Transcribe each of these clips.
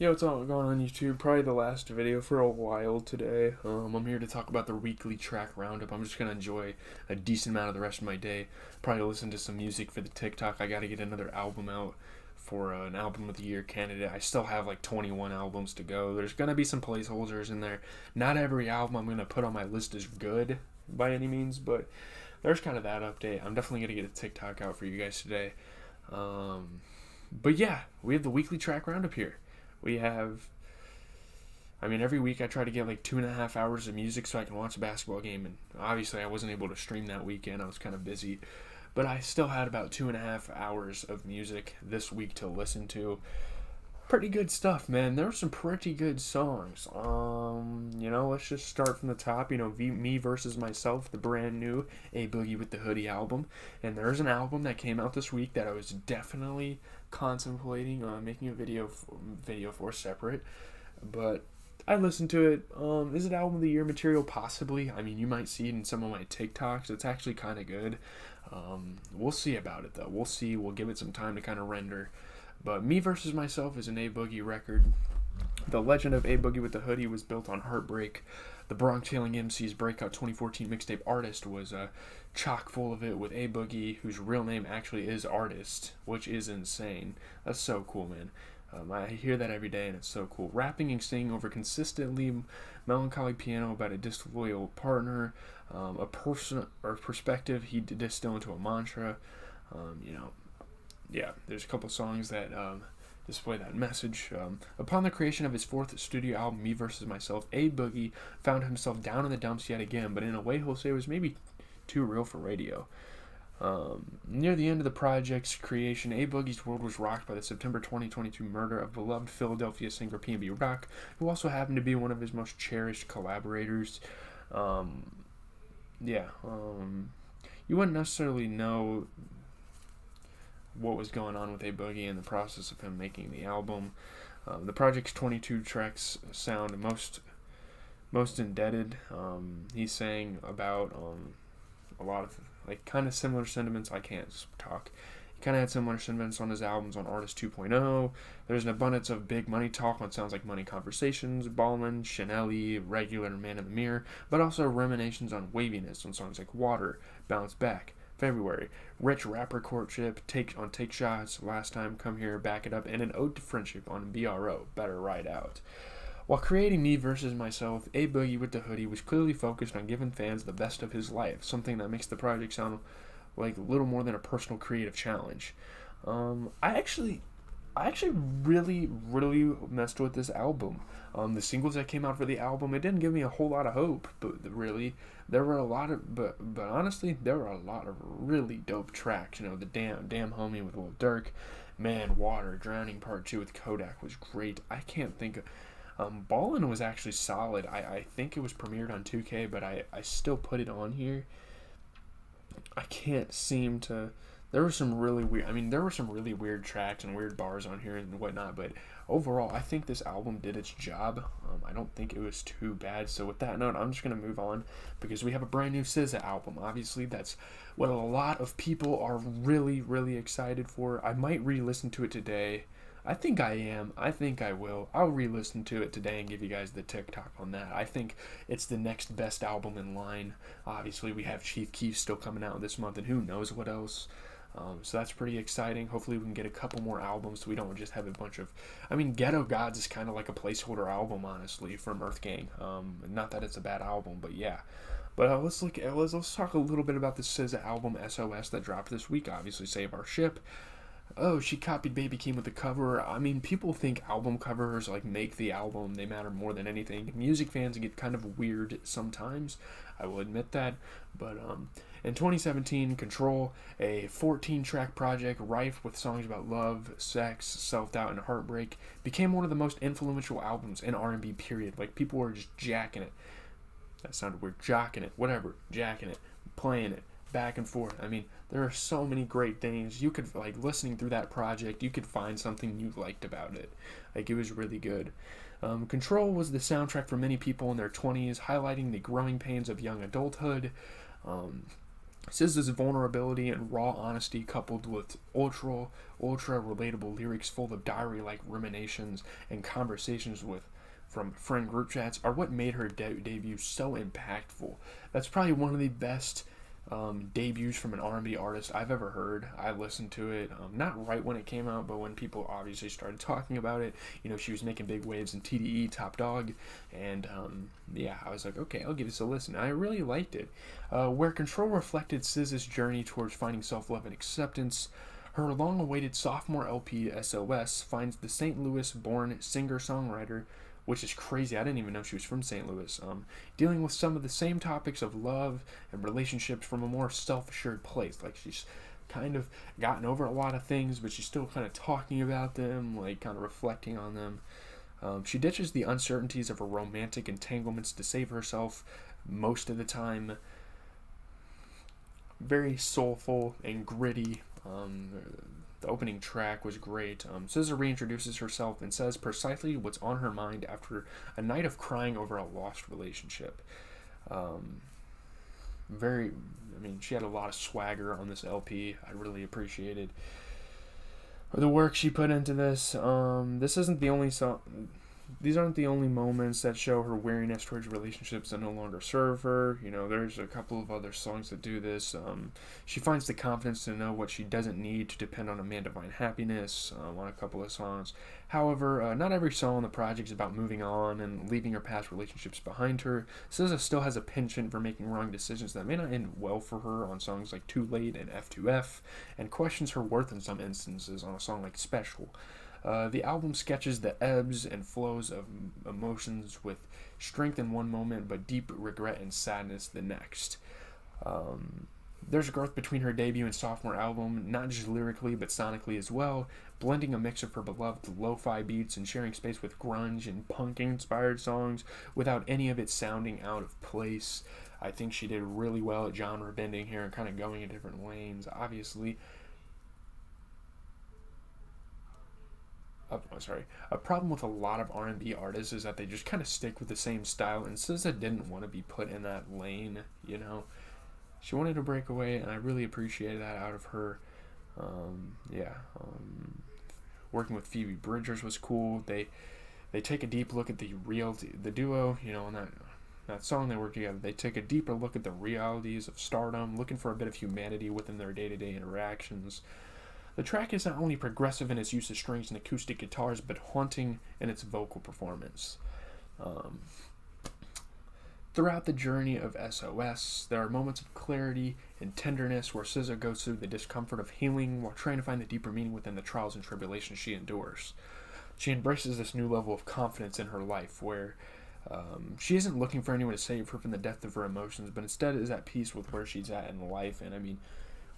Yo, what's going on YouTube? Probably the last video for a while today. I'm here to talk about the weekly track roundup. I'm just gonna enjoy a decent amount of the rest of my day. Probably listen to some music for the TikTok. I gotta get another album out for an album of the year candidate. I still have like 21 albums to go. There's gonna be some placeholders in there. Not every album I'm gonna put on my list is good by any means, but there's kind of that update. I'm definitely gonna get a TikTok out for you guys today. But yeah, we have the weekly track roundup here. We have, every week I try to get like 2.5 hours of music so I can watch a basketball game. And obviously, I wasn't able to stream that weekend. I was kind of busy. But I still had about 2.5 hours of music this week to listen to. Pretty good stuff, man. There were some pretty good songs. Let's just start from the top. Me Versus Myself, the brand new A Boogie with the Hoodie album. And there's an album that came out this week that I was definitely contemplating making a video for separate. But I listened to it. Is it album of the year material? Possibly. You might see it in some of my TikToks. It's actually kind of good. We'll see about it, though. We'll see. We'll give it some time to kind of render. But Me Versus Myself is an A Boogie record. The legend of A Boogie with the Hoodie was built on heartbreak. The Bronx Hailing MC's breakout 2014 mixtape Artist was chock full of it, with A Boogie, whose real name actually is Artist, which is insane. That's so cool, man. I hear that every day, and it's so cool. Rapping and singing over consistently melancholy piano about a disloyal partner, a person or perspective he distill into a mantra. There's a couple songs that display that message. Upon the creation of his fourth studio album, Me Versus Myself, A Boogie found himself down in the dumps yet again, but in a way he'll say it was maybe too real for radio. Near the end of the project's creation, A Boogie's world was rocked by the September 2022 murder of beloved Philadelphia singer P&B Rock, who also happened to be one of his most cherished collaborators. You wouldn't necessarily know what was going on with A Boogie in the process of him making the album. The project's 22 tracks sound most indebted. He sang about a lot of kind of similar sentiments. I can't talk. He kind of had similar sentiments on his albums on Artist 2.0. There's an abundance of big money talk on sounds like Money Conversations, Ballin', Chanel-y, Regular, Man in the Mirror, but also ruminations on waviness on songs like Water, Bounce Back, February, Rich Rapper Courtship, Take Shots, Last Time, Come Here, Back It Up, and an ode to friendship on BRO, Better Ride Out. While creating Me Versus Myself, A Boogie with the Hoodie was clearly focused on giving fans the best of his life, something that makes the project sound like little more than a personal creative challenge. I actually really messed with this album. The singles that came out for the album, it didn't give me a whole lot of hope, but really, there were a lot of, but honestly, there were a lot of really dope tracks. The Damn Homie with Lil Durk, Man, Water, Drowning Part 2 with Kodak was great. I can't think of, Ballin' was actually solid. I think it was premiered on 2K, but I still put it on here. I can't seem to. There were some really weird tracks and weird bars on here and whatnot, but overall, I think this album did its job. I don't think it was too bad. So with that note, I'm just going to move on because we have a brand new SZA album. Obviously, that's what a lot of people are really excited for. I might re-listen to it today. I think I am. I think I will. I'll re-listen to it today and give you guys the TikTok on that. I think it's the next best album in line. Obviously, we have Chief Keef still coming out this month, and who knows what else. So that's pretty exciting. Hopefully we can get a couple more albums so we don't just have a bunch of... Ghetto Gods is kind of like a placeholder album, honestly, from Earth Gang. Not that it's a bad album, but yeah. But let's talk a little bit about the SZA album SOS that dropped this week. Obviously, Save Our Ship. Oh, she copied Baby Keem with the cover. People think album covers make the album. They matter more than anything. Music fans get kind of weird sometimes. I will admit that. But in 2017, Control, a 14-track project rife with songs about love, sex, self-doubt, and heartbreak, became one of the most influential albums in R&B, period. People were just jacking it. That sounded weird. Jocking it. Whatever. Jacking it. Playing it. Back and forth. There are so many great things. You could, listening through that project, you could find something you liked about it. It was really good. Control was the soundtrack for many people in their 20s, highlighting the growing pains of young adulthood. SZA's vulnerability and raw honesty, coupled with ultra relatable lyrics full of diary-like ruminations and conversations from friend group chats, are what made her debut so impactful. That's probably one of the best debuts from an R&B artist I've ever heard. I listened to it, not right when it came out, but when people obviously started talking about it. She was making big waves in TDE, Top Dog, and yeah, I was like, okay, I'll give this a listen. I really liked it. Where Control reflected SZA's journey towards finding self-love and acceptance, her long-awaited sophomore LP, SOS, finds the St. Louis-born singer-songwriter, which is crazy. I didn't even know she was from St. Louis. Dealing with some of the same topics of love and relationships from a more self-assured place. Like, she's kind of gotten over a lot of things, but she's still kind of talking about them, like kind of reflecting on them. She ditches the uncertainties of her romantic entanglements to save herself most of the time. Very soulful and gritty. The opening track was great. SZA reintroduces herself and says precisely what's on her mind after a night of crying over a lost relationship. She had a lot of swagger on this LP. I really appreciated the work she put into this. This isn't the only song. These aren't the only moments that show her weariness towards relationships that no longer serve her. There's a couple of other songs that do this. She finds the confidence to know what she doesn't need to depend on a man divine happiness on a couple of songs. However, not every song on the project is about moving on and leaving her past relationships behind her. SZA still has a penchant for making wrong decisions that may not end well for her on songs like Too Late and F2F, and questions her worth in some instances on a song like Special. The album sketches the ebbs and flows of emotions with strength in one moment, but deep regret and sadness the next. There's growth between her debut and sophomore album, not just lyrically, but sonically as well, blending a mix of her beloved lo-fi beats and sharing space with grunge and punk-inspired songs without any of it sounding out of place. I think she did really well at genre bending here and kind of going in different lanes. Obviously, a problem with a lot of R&B artists is that they just kind of stick with the same style, and SZA didn't want to be put in that lane, She wanted to break away, and I really appreciated that out of her. Working with Phoebe Bridgers was cool. They take a deep look at the duo, on that song they work together. They take a deeper look at the realities of stardom, looking for a bit of humanity within their day-to-day interactions. The track is not only progressive in its use of strings and acoustic guitars, but haunting in its vocal performance. Throughout the journey of SOS, there are moments of clarity and tenderness where SZA goes through the discomfort of healing while trying to find the deeper meaning within the trials and tribulations she endures. She embraces this new level of confidence in her life where she isn't looking for anyone to save her from the depth of her emotions, but instead is at peace with where she's at in life. And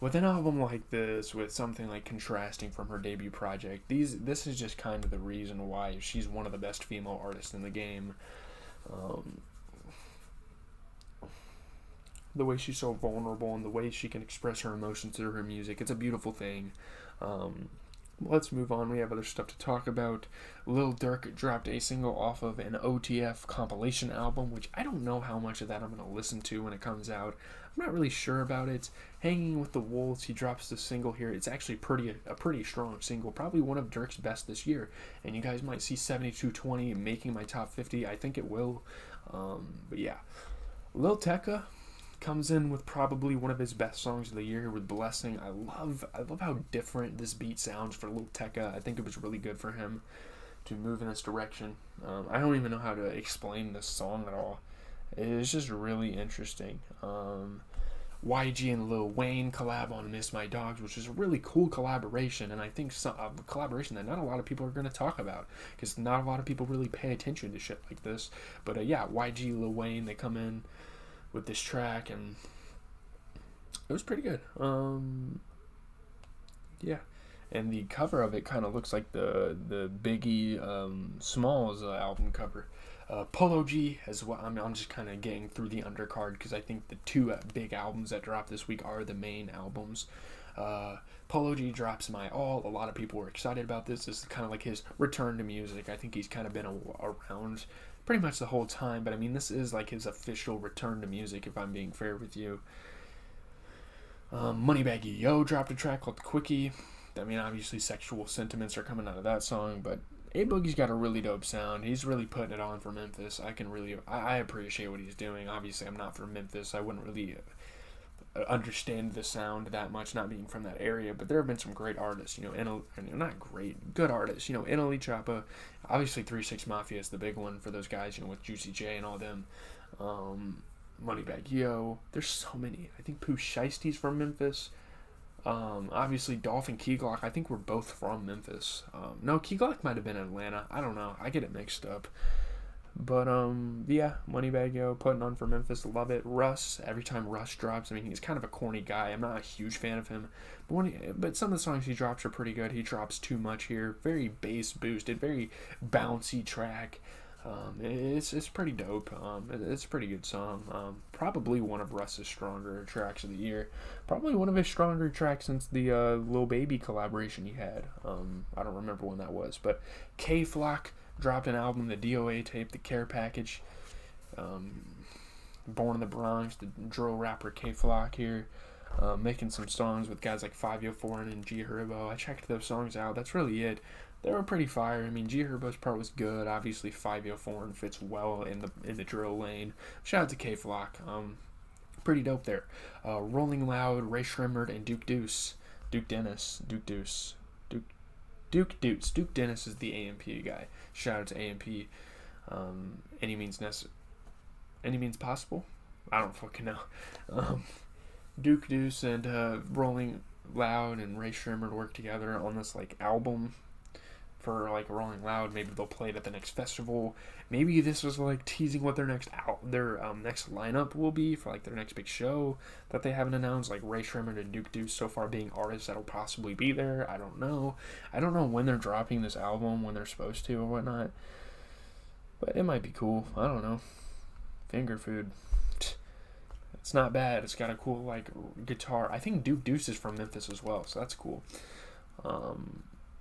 with an album like this, with something like contrasting from her debut project, this is just kind of the reason why she's one of the best female artists in the game. The way she's so vulnerable and the way she can express her emotions through her music, it's a beautiful thing. Let's move on. We have other stuff to talk about. Lil Durk dropped a single off of an OTF compilation album, which I don't know how much of that I'm going to listen to when it comes out. I'm not really sure about it. Hanging with the Wolves, he drops the single here. It's actually a pretty strong single, probably one of Durk's best this year. And you guys might see 7220 making my top 50. I think it will. But yeah, Lil Tecca comes in with probably one of his best songs of the year with Blessing. I love how different this beat sounds for Lil Tecca. I think it was really good for him to move in this direction. I don't even know how to explain this song at all. It's just really interesting. YG and Lil Wayne collab on Miss My Dogs, which is a really cool collaboration, and I think a collaboration that not a lot of people are going to talk about, because not a lot of people really pay attention to shit like this. But YG, Lil Wayne, they come in with this track, and it was pretty good. And the cover of it kind of looks like the Biggie Smalls album cover. Polo G as well. I'm just kind of getting through the undercard because I think the two big albums that dropped this week are the main albums. Polo G drops My All. A lot of people were excited about this. This is kind of like his return to music. I think he's kind of been around pretty much the whole time, but this is like his official return to music, if I'm being fair with you. Moneybagg Yo dropped a track called Quickie. I mean, obviously sexual sentiments are coming out of that song, but A Boogie's got a really dope sound. He's really putting it on for Memphis. I appreciate what he's doing. Obviously, I'm not from Memphis. I wouldn't really understand the sound that much, not being from that area. But there have been some great artists, not great, good artists. Italy Choppa, obviously 3-6 Mafia is the big one for those guys. With Juicy J and all them. Moneybagg Yo. There's so many. I think Pooh Shiesty's from Memphis. Obviously Dolphin Key Glock. I think we're both from Memphis. No, Key Glock might have been Atlanta. I don't know. I get it mixed up. But yeah, Moneybagg Yo putting on for Memphis. Love it. Russ. Every time Russ drops, I mean, he's kind of a corny guy. I'm not a huge fan of him, but some of the songs he drops are pretty good. He drops Too Much here. Very bass boosted. Very bouncy track. It's pretty dope. It's a pretty good song. Probably one of Russ's stronger tracks of the year. Probably one of his stronger tracks since the Lil Baby collaboration he had. I don't remember when that was, but K Flock dropped an album, the DOA tape, the Care Package. Born in the Bronx, the drill rapper K Flock here. Making some songs with guys like 504 and G Herbo. I checked those songs out. That's really it. They were pretty fire. I mean, G Herbo's part was good. Obviously, 504 fits well in the drill lane. Shout out to K Flock. Pretty dope there. Rolling Loud, Ray Shrimmerd, and Duke Deuce. Duke Dennis is the AMP guy. Shout out to AMP. Any means possible. I don't fucking know. Duke Deuce and Rolling Loud and Ray Shrimmerd work together on this album for Rolling Loud. Maybe they'll play it at the next festival. Maybe this was teasing what their next lineup will be for their next big show that they haven't announced. Ray Shrimmerd and Duke Deuce so far being artists that'll possibly be there. I don't know when they're dropping this album, when they're supposed to or whatnot. But it might be cool. I don't know. Finger food. It's not bad. It's got a cool guitar. I think Duke Deuce is from Memphis as well, so that's cool. I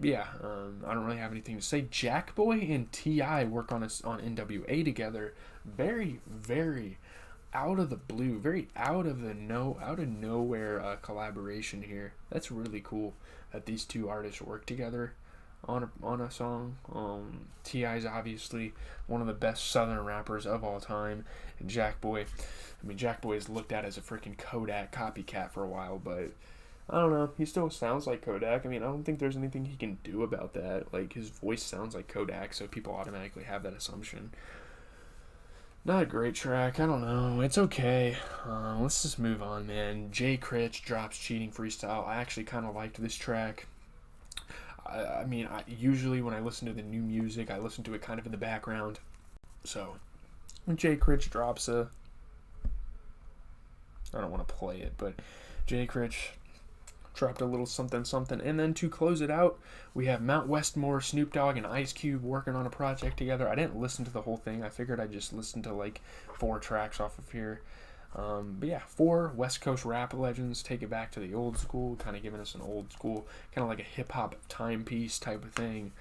don't really have anything to say. Jackboy and T.I. work on NWA together. Very, very out of the blue, very out of nowhere collaboration here. That's really cool that these two artists work together on a song. T.I. is obviously one of the best Southern rappers of all time, and Jackboy is looked at as a freaking Kodak copycat for a while, but I don't know. He still sounds like Kodak. I mean, I don't think there's anything he can do about that. His voice sounds like Kodak, so people automatically have that assumption. Not a great track. I don't know. It's okay. Let's just move on, man. Jay Critch drops Cheating Freestyle. I actually kind of liked this track. I mean, usually when I listen to the new music, I listen to it kind of in the background. So, when Jay Critch drops I don't want to play it, but Jay Critch dropped a little something. And then to close it out, we have Mount Westmore, Snoop Dogg, and Ice Cube working on a project together. I didn't listen to the whole thing. I figured I'd just listen to 4 tracks off of here. But yeah, 4 West Coast rap legends take it back to the old school, kind of giving us an old school, kind of like a hip-hop timepiece type of thing.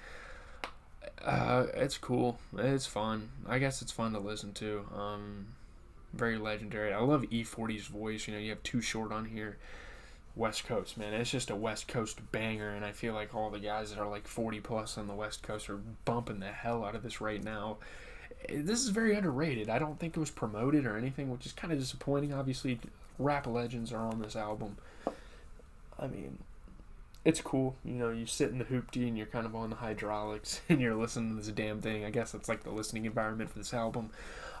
It's cool. It's fun. I guess it's fun to listen to. Very legendary. I love E40's voice. You have Too Short on here. West Coast, man. It's just a West Coast banger, and I feel like all the guys that are 40 plus on the West Coast are bumping the hell out of this right now. This is very underrated. I don't think it was promoted or anything, which is kind of disappointing. Obviously, rap legends are on this album. I mean, it's cool. You sit in the hoopty and you're kind of on the hydraulics and you're listening to this damn thing. I guess that's the listening environment for this album.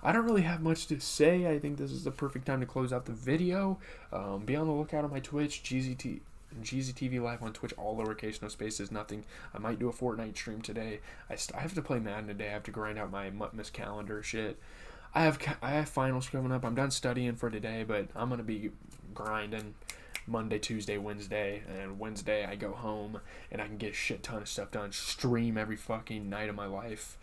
I don't really have much to say. I think this is the perfect time to close out the video. Be on the lookout on my Twitch, GZTV Live on Twitch, all lowercase, no spaces, nothing. I might do a Fortnite stream today. I have to play Madden today. I have to grind out my Mutmas calendar shit. I have finals coming up. I'm done studying for today, but I'm gonna be grinding Monday, Tuesday, Wednesday, and Wednesday I go home and I can get a shit ton of stuff done. Stream every fucking night of my life.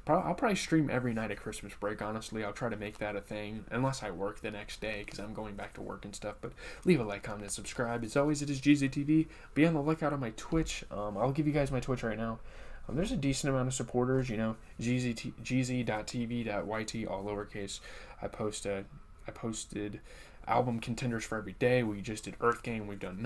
I'll probably stream every night at Christmas break, honestly. I'll try to make that a thing, unless I work the next day, because I'm going back to work and stuff. But leave a like, comment, and subscribe. As always, it is GZTV. Be on the lookout on my Twitch. I'll give you guys my Twitch right now. There's a decent amount of supporters, gz.tv.yt, all lowercase. I posted album contenders for every day. We just did Earth Gang. We've done